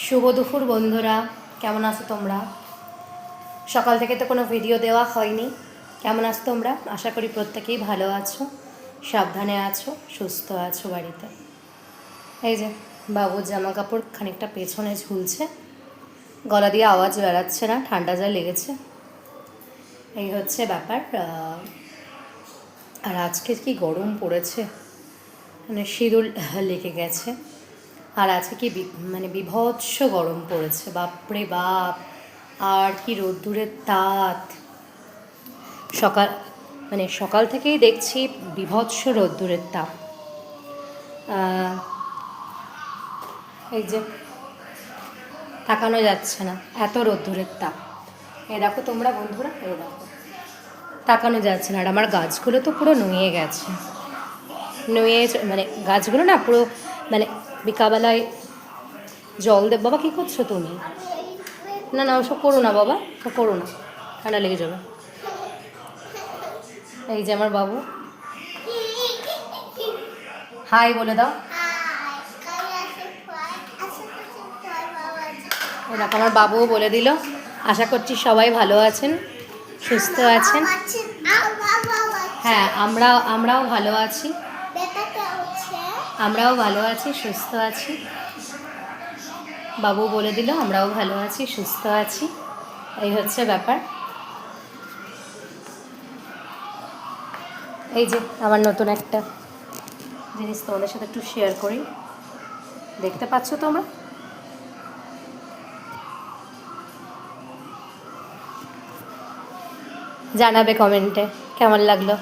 শুভ দুপুর বন্ধুরা, কেমন আছো তোমরা? সকাল থেকে তো কোনো ভিডিও দেওয়া হয়নি। কেমন আছো তোমরা? আশা করি প্রত্যেকেই ভালো আছো, সাবধানে আছো, সুস্থ আছো বাড়িতে। এই যে বাবুর জামা কাপড় খানিকটা পেছনে ঝুলছে, গলা দিয়ে আওয়াজ বেরাচ্ছে না, ঠান্ডা যা লেগেছে। এই হচ্ছে ব্যাপার। আর আজকে কি গরম পড়েছে, মানে সিঁদুর লেগে গেছে। আর আজকে কি মানে বিভৎস গরম পড়েছে, বাপরে বাপ! আর কি রোদ্দুরের তাত! সকাল থেকেই দেখছি বিভৎস রোদ্দুরের তাপ। এই যে তাকানো যাচ্ছে না, এত রোদ্দুরের তাপ। এ দেখো তোমরা বন্ধুরা, এ দেখো তাকানো যাচ্ছে না। আর আমার গাছগুলো তো পুরো নুয়ে গেছে, মানে গাছগুলো না পুরো, মানে বিকালবেলায় জল দেব। বাবা কী করছো তুমি? না না, ওসব করো না বাবা, ওসব করো না, ঠান্ডা লেগে যাবে। এই যে আমার বাবু, হাই বলে দাও। এরকম আমার বাবুও বলে দিল। আশা করছি সবাই ভালো আছেন, সুস্থ আছেন। হ্যাঁ, আমরাও ভালো আছি, আমরাও ভালো আছি, সুস্থ আছি। বাবু বলে দিল আমরাও ভালো আছি, সুস্থ আছি। এই হচ্ছে ব্যাপার। এই যে আমার নতুন একটা জিনিস তোমাদের সাথে একটু শেয়ার করি। দেখতে পাচ্ছ তোমরা? জানাবে কমেন্টে কেমন লাগলো।